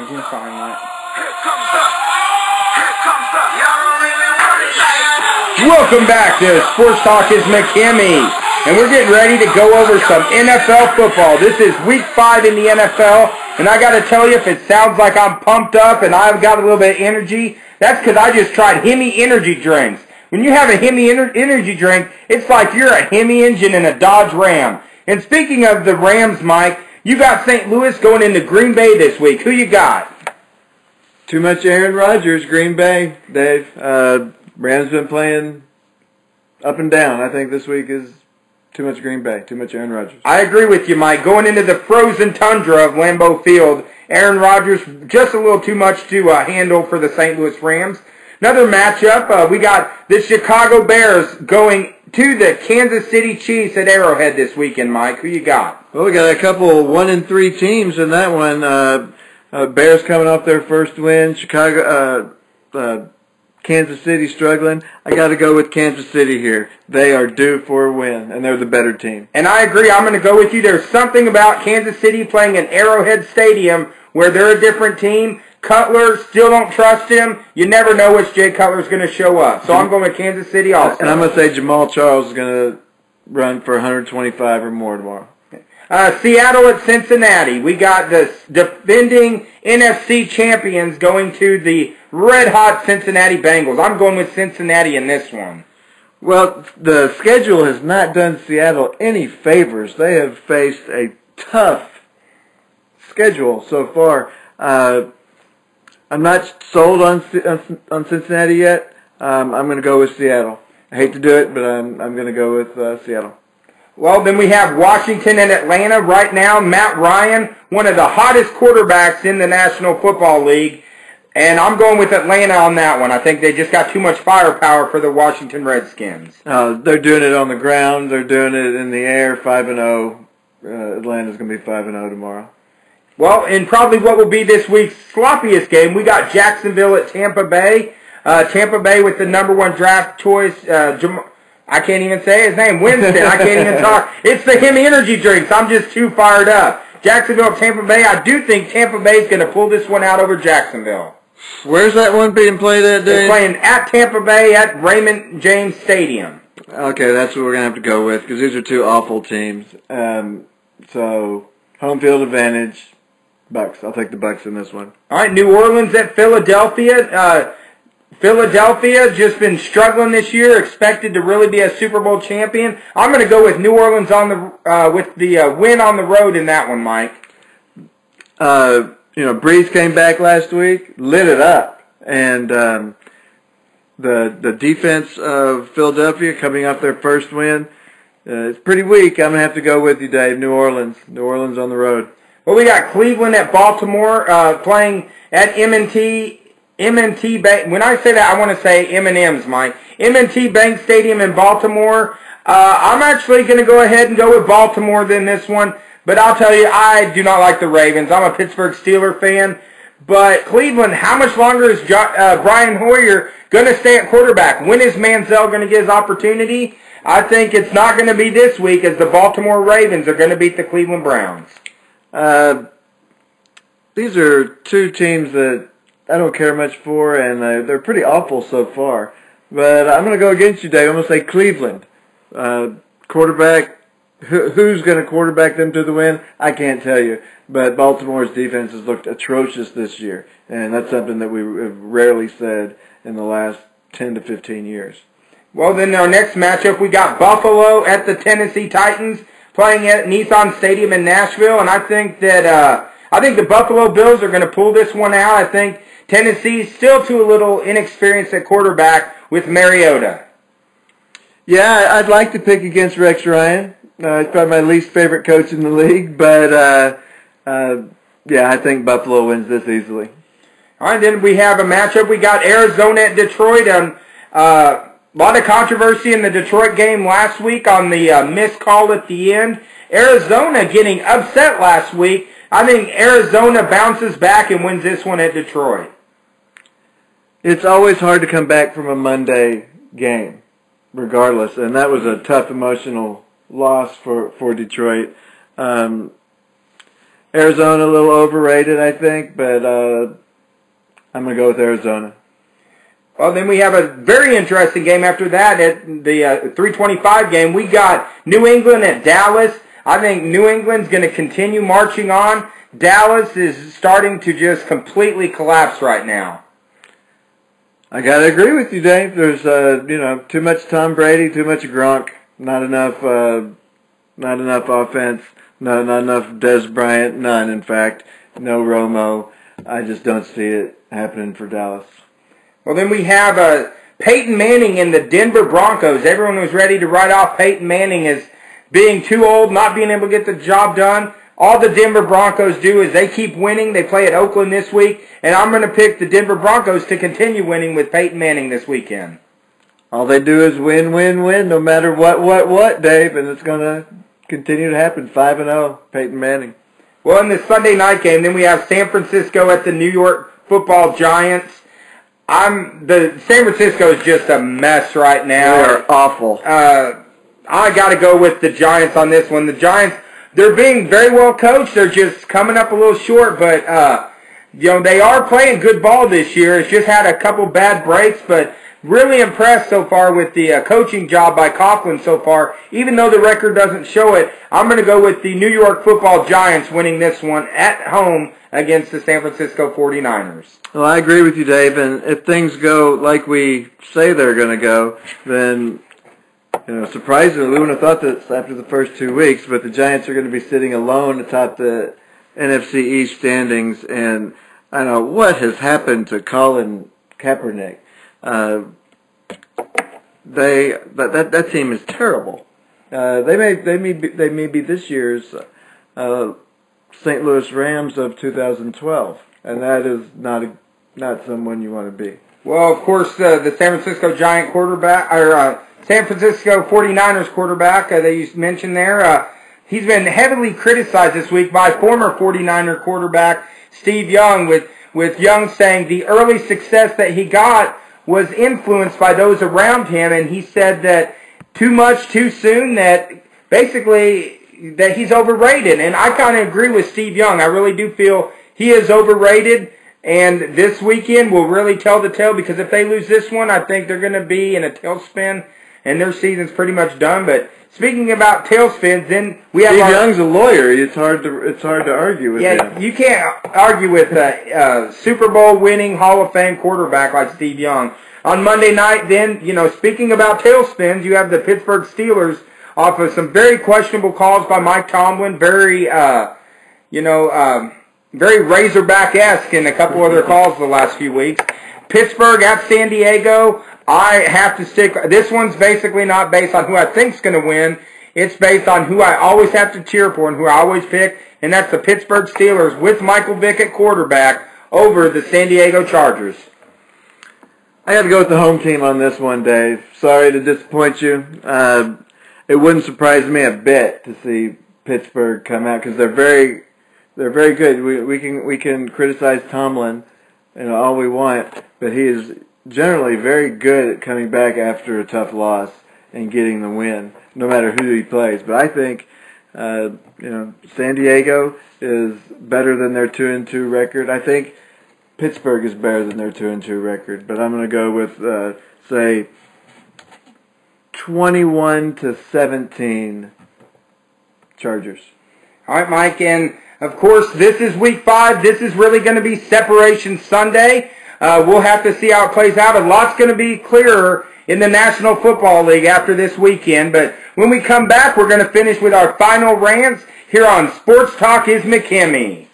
You can find that. Welcome back to Sports Talk is McKimmey. And we're getting ready to go over some NFL football. This is week 5 in the NFL. And I got to tell you, if it sounds like I'm pumped up and I've got a little bit of energy, that's because I just tried Hemi energy drinks. When you have a Hemi energy drink, it's like you're a Hemi engine in a Dodge Ram. And speaking of the Rams, Mike, you got St. Louis going into Green Bay this week. Who you got? Too much Aaron Rodgers, Green Bay, Dave. Rams been playing up and down. I think this week is too much Green Bay, too much Aaron Rodgers. I agree with you, Mike. Going into the frozen tundra of Lambeau Field, Aaron Rodgers just a little too much to handle for the St. Louis Rams. Another matchup, we got the Chicago Bears going to the Kansas City Chiefs at Arrowhead this weekend, Mike. Who you got? Well, we got a couple 1-3 teams in that one. Bears coming off their first win. Kansas City struggling. I got to go with Kansas City here. They are due for a win, and they're the better team. And I agree. I'm going to go with you. There's something about Kansas City playing in Arrowhead Stadium where they're a different team. Cutler, still don't trust him. You never know which Jay Cutler's going to show up. So I'm going with Kansas City also. And I'm going to say Jamal Charles is going to run for 125 or more tomorrow. Seattle at Cincinnati. We got the defending NFC champions going to the red-hot Cincinnati Bengals. I'm going with Cincinnati in this one. Well, the schedule has not done Seattle any favors. They have faced a tough schedule so far. I'm not sold on Cincinnati yet. I'm going to go with Seattle. I hate to do it, but I'm going to go with Seattle. Well, then we have Washington and Atlanta. Right now, Matt Ryan, one of the hottest quarterbacks in the National Football League. And I'm going with Atlanta on that one. I think they just got too much firepower for the Washington Redskins. They're doing it on the ground. They're doing it in the air, 5-0. Atlanta's going to be 5-0 tomorrow. Well, in probably what will be this week's sloppiest game, we got Jacksonville at Tampa Bay. Tampa Bay with the #1 draft choice, I can't even say his name. Winston. I can't even talk. It's the Hemi energy drinks. I'm just too fired up. Jacksonville, Tampa Bay. I do think Tampa Bay is going to pull this one out over Jacksonville. Where's that one being played at, Dave? They're playing at Tampa Bay at Raymond James Stadium. Okay, that's what we're going to have to go with because these are two awful teams. So, home field advantage, Bucks. I'll take the Bucks in this one. All right, New Orleans at Philadelphia. Philadelphia just been struggling this year, expected to really be a Super Bowl champion. I'm going to go with New Orleans on the with the win on the road in that one, Mike. Breeze came back last week, lit it up, and the defense of Philadelphia coming off their first win, it's pretty weak. I'm going to have to go with you, Dave. New Orleans on the road. Well, we got Cleveland at Baltimore playing at M&T Bank. When I say that, I want to say M&M's, Mike. M&T Bank Stadium in Baltimore. I'm actually going to go ahead and go with Baltimore than this one. But I'll tell you, I do not like the Ravens. I'm a Pittsburgh Steelers fan. But Cleveland, how much longer is Brian Hoyer going to stay at quarterback? When is Manziel going to get his opportunity? I think it's not going to be this week as the Baltimore Ravens are going to beat the Cleveland Browns. These are two teams that I don't care much for, and they're pretty awful so far. But I'm going to go against you, Dave. I'm going to say Cleveland. Quarterback, who's going to quarterback them to the win? I can't tell you. But Baltimore's defense has looked atrocious this year, and that's something that we have rarely said in the last 10 to 15 years. Well, then our next matchup, we got Buffalo at the Tennessee Titans playing at Nissan Stadium in Nashville, and I think that the Buffalo Bills are going to pull this one out. I think Tennessee's still too little inexperienced at quarterback with Mariota. Yeah, I'd like to pick against Rex Ryan. He's probably my least favorite coach in the league, but I think Buffalo wins this easily. All right, then we have a matchup. We got Arizona at Detroit. A lot of controversy in the Detroit game last week on the missed call at the end. Arizona getting upset last week. I think Arizona bounces back and wins this one at Detroit. It's always hard to come back from a Monday game, regardless, and that was a tough emotional loss for Detroit. Arizona a little overrated, I think, but I'm going to go with Arizona. Well, then we have a very interesting game after that at the 325 game. We got New England at Dallas. I think New England's going to continue marching on. Dallas is starting to just completely collapse right now. I got to agree with you, Dave. There's, too much Tom Brady, too much Gronk, not enough offense, not enough Dez Bryant, none, in fact, no Romo. I just don't see it happening for Dallas. Well, then we have Peyton Manning and the Denver Broncos. Everyone was ready to write off Peyton Manning as being too old, not being able to get the job done. All the Denver Broncos do is they keep winning. They play at Oakland this week, and I'm going to pick the Denver Broncos to continue winning with Peyton Manning this weekend. All they do is win, win, win, no matter what, Dave, and it's going to continue to happen. 5-0, Peyton Manning. Well, in the Sunday night game, then we have San Francisco at the New York Football Giants. The San Francisco is just a mess right now. They are awful. I got to go with the Giants on this one. The Giants, they're being very well coached. They're just coming up a little short, but they are playing good ball this year. It's just had a couple bad breaks, but really impressed so far with the coaching job by Coughlin so far. Even though the record doesn't show it, I'm going to go with the New York Football Giants winning this one at home against the San Francisco 49ers. Well, I agree with you, Dave, and if things go like we say they're going to go, then, surprisingly, we wouldn't have thought this after the first 2 weeks, but the Giants are going to be sitting alone atop the NFC East standings, and I don't know what has happened to Colin Kaepernick. That team is terrible. They may be this year's St. Louis Rams of 2012, and that is not someone you want to be. Well, of course, the San Francisco Giant quarterback, or San Francisco 49ers quarterback that you mentioned there, he's been heavily criticized this week by former 49er quarterback Steve Young, with Young saying the early success that he got was influenced by those around him, and he said that too much too soon, that basically that he's overrated. And I kind of agree with Steve Young. I really do feel he is overrated, and this weekend will really tell the tale, because if they lose this one, I think they're going to be in a tailspin, and their season's pretty much done. But speaking about tailspins, then we have Steve Young's a lawyer. It's hard to argue with him. Yeah, you can't argue with a Super Bowl winning Hall of Fame quarterback like Steve Young. On Monday night, then, speaking about tailspins, you have the Pittsburgh Steelers off of some very questionable calls by Mike Tomlin, very Razorback-esque in a couple other calls the last few weeks. Pittsburgh at San Diego. I have to stick. This one's basically not based on who I think's going to win. It's based on who I always have to cheer for and who I always pick, and that's the Pittsburgh Steelers with Michael Vick at quarterback over the San Diego Chargers. I got to go with the home team on this one, Dave. Sorry to disappoint you. It wouldn't surprise me a bit to see Pittsburgh come out, because they're very good. We can criticize Tomlin, all we want, but he is generally very good at coming back after a tough loss and getting the win, no matter who he plays. But I think, San Diego is better than their 2-2 record. I think Pittsburgh is better than their 2-2 record. But I'm going to go with, say, 21-17 Chargers. All right, Mike, and of course, this is Week 5. This is really going to be Separation Sunday. We'll have to see how it plays out. A lot's going to be clearer in the National Football League after this weekend. But when we come back, we're going to finish with our final rants here on Sports Talk is McKimmy.